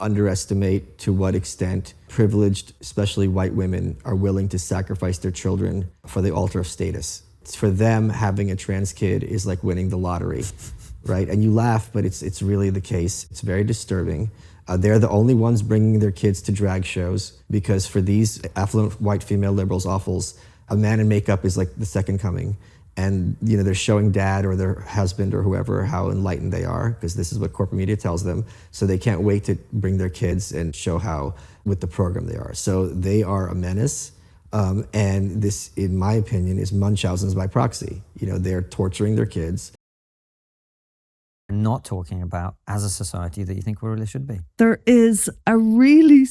underestimate to what extent privileged, especially white women, are willing to sacrifice their children for the altar of status. For them, having a trans kid is like winning the lottery, right? And you laugh, but it's really the case. It's very disturbing. They're the only ones bringing their kids to drag shows because for these affluent white female liberals, awfuls, a man in makeup is like the second coming. And they're showing dad or their husband or whoever how enlightened they are because this is what corporate media tells them. So they can't wait to bring their kids and show how with the program they are. So they are a menace. And this, in my opinion, is Munchausen's by proxy. They're torturing their kids. Not talking about as a society that you think we really should be. There is a really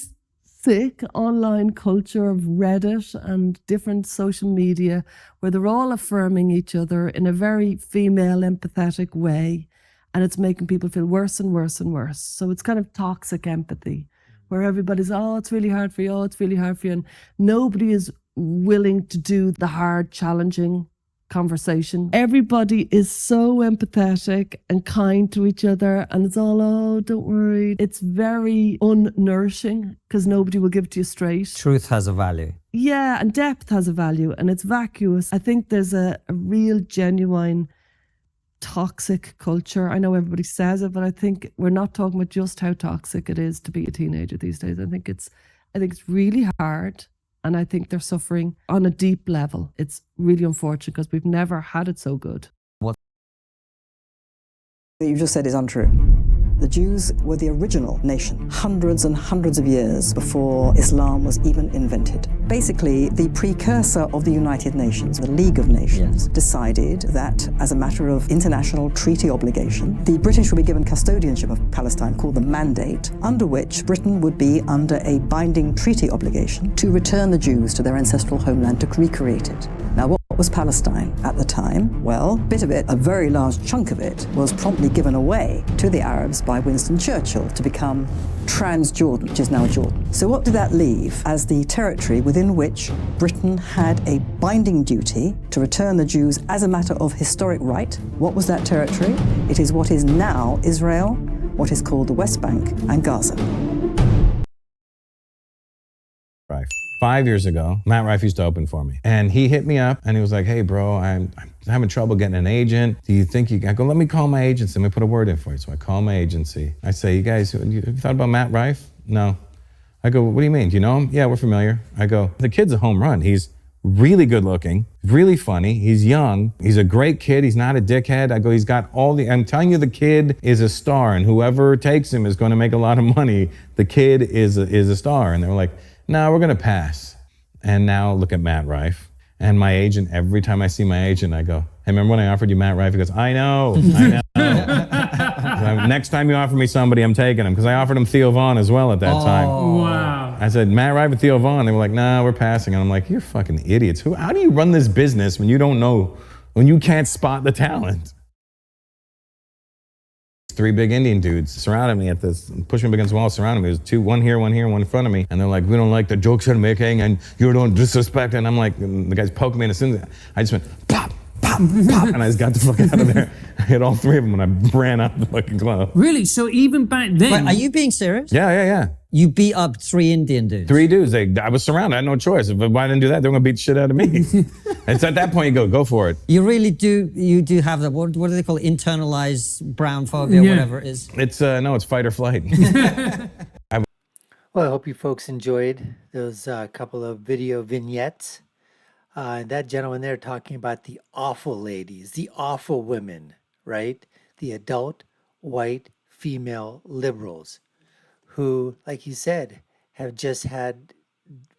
sick online culture of Reddit and different social media where they're all affirming each other in a very female empathetic way, and it's making people feel worse and worse and worse. So it's kind of toxic empathy where everybody's, oh, it's really hard for you, oh, it's really hard for you, and nobody is willing to do the hard, challenging conversation. Everybody is so empathetic and kind to each other, and it's all, oh, don't worry. It's very unnourishing because nobody will give it to you straight. Truth has a value. Yeah, and depth has a value, and it's vacuous. I think there's a real, genuine, toxic culture. I know everybody says it, but I think we're not talking about just how toxic it is to be a teenager these days. I think it's really hard. And I think they're suffering on a deep level. It's really unfortunate because we've never had it so good. What you just said is untrue. The Jews were the original nation, hundreds and hundreds of years before Islam was even invented. Basically, the precursor of the United Nations, the League of Nations, decided that as a matter of international treaty obligation, the British would be given custodianship of Palestine called the Mandate, under which Britain would be under a binding treaty obligation to return the Jews to their ancestral homeland to recreate it. Now, what was Palestine at the time? Well, a bit of it, a very large chunk of it, was promptly given away to the Arabs by Winston Churchill to become Transjordan, which is now Jordan. So what did that leave as the territory within which Britain had a binding duty to return the Jews as a matter of historic right? What was that territory? It is what is now Israel, what is called the West Bank and Gaza. Right. 5 years ago, Matt Rife used to open for me. And he hit me up and he was like, hey, bro, I'm having trouble getting an agent. Do you think I go, let me call my agency. Let me put a word in for you. So I call my agency. I say, you guys, have you thought about Matt Rife? No. I go, what do you mean? Do you know him? Yeah, we're familiar. I go, the kid's a home run. He's really good looking, really funny. He's young. He's a great kid. He's not a dickhead. I go, he's got I'm telling you, the kid is a star and whoever takes him is going to make a lot of money. The kid is a star. And they were like, no, we're going to pass. And now look at Matt Rife. And my agent, every time I see my agent, I go, hey, remember when I offered you Matt Rife? He goes, I know. Next time you offer me somebody, I'm taking him. Because I offered him Theo Vaughn as well at that time. Wow. I said, Matt Rife and Theo Vaughn. They were like, nah, we're passing. And I'm like, you're fucking idiots. How do you run this business when you don't know, when you can't spot the talent? 3 big Indian dudes surrounded me pushed me up against the wall, surrounded me. There's one here, one in front of me. And they're like, we don't like the jokes you're making and you don't disrespect. And I'm like, and the guy's poking me, and as soon as I just went, pop, pop, pop, and I just got the fuck out of there. I hit all 3 of them and I ran out the fucking club. Really? So even back then... Wait, are you being serious? Yeah. You beat up 3 Indian dudes? 3 dudes. I was surrounded. I had no choice. If I didn't do that, they're going to beat the shit out of me. It's at that point you go for it. You really do. You do have that. What do they call it? Internalized brown phobia, whatever it is. It's fight or flight. Well, I hope you folks enjoyed those couple of video vignettes. That gentleman there talking about the awful ladies, the awful women, right? The adult white female liberals who, like he said, have just had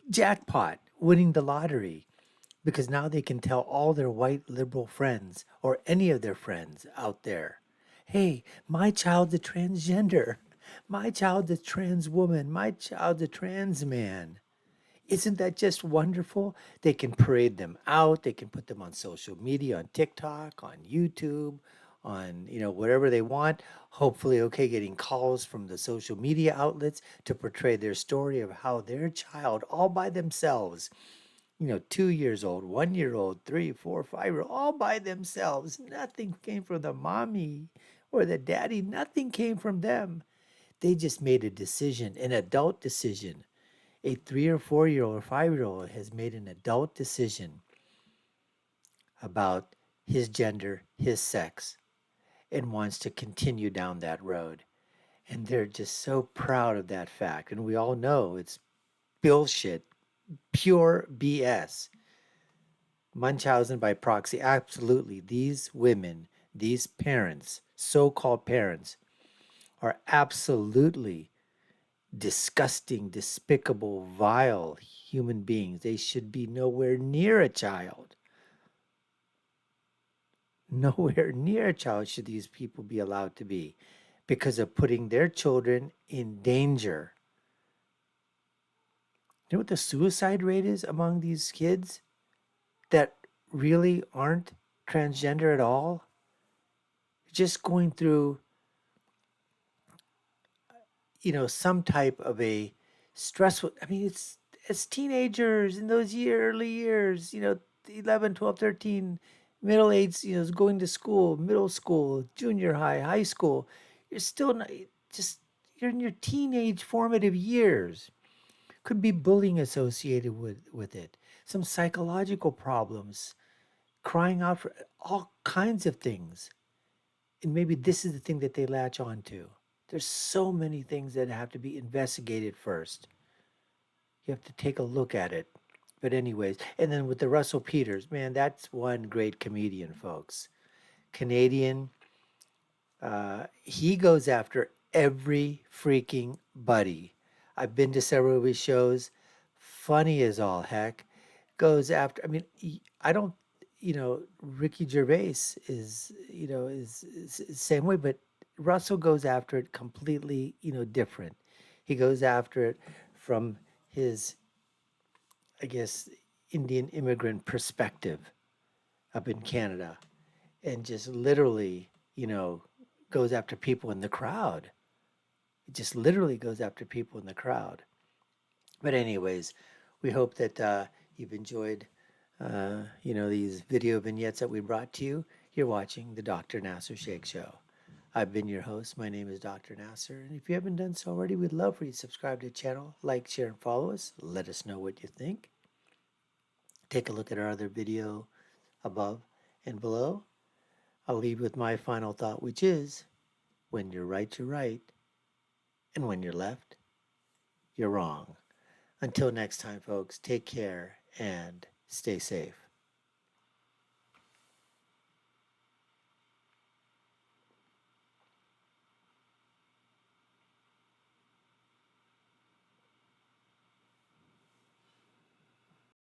jackpot, winning the lottery, because now they can tell all their white liberal friends or any of their friends out there, hey, my child's a transgender, my child's a trans woman, my child's a trans man. Isn't that just wonderful? They can parade them out. They can put them on social media, on TikTok, on YouTube, on, whatever they want. Hopefully, getting calls from the social media outlets to portray their story of how their child all by themselves, 2 years old, 1 year old, 3, 4, 5 year old, all by themselves. Nothing came from the mommy or the daddy. Nothing came from them. They just made a decision, an adult decision. A 3 or 4-year-old or 5-year-old has made an adult decision about his gender, his sex, and wants to continue down that road. And they're just so proud of that fact. And we all know it's bullshit, pure BS. Munchausen by proxy. Absolutely. These women, these parents, so called parents, are absolutely disgusting, despicable, vile human beings. They should be nowhere near a child. Nowhere near a child should these people be allowed to be because of putting their children in danger. You know what the suicide rate is among these kids that really aren't transgender at all? Just going through, some type of a stressful, I mean, it's as teenagers in those early years, 11, 12, 13, middle age, going to school, middle school, junior high, high school. You're still not, you're in your teenage formative years. Could be bullying associated with it, some psychological problems, crying out for all kinds of things. And maybe this is the thing that they latch on to. There's so many things that have to be investigated first. You have to take a look at it. But anyways, and then with the Russell Peters, man, that's one great comedian, folks. Canadian. He goes after every freaking buddy. I've been to several of his shows. Funny as all heck. Goes after, I mean, I don't, Ricky Gervais is the same way, but Russell goes after it completely, different. He goes after it from his, I guess, Indian immigrant perspective up in Canada, and just literally, goes after people in the crowd. It just literally goes after people in the crowd. But anyways, we hope that you've enjoyed, these video vignettes that we brought to you. You're watching the Dr. Nasser Sheikh Show. I've been your host. My name is Dr. Nasser. And if you haven't done so already, we'd love for you to subscribe to the channel, like, share, and follow us. Let us know what you think. Take a look at our other video above and below. I'll leave with my final thought, which is, when you're right, you're right. And when you're left, you're wrong. Until next time, folks, take care and stay safe.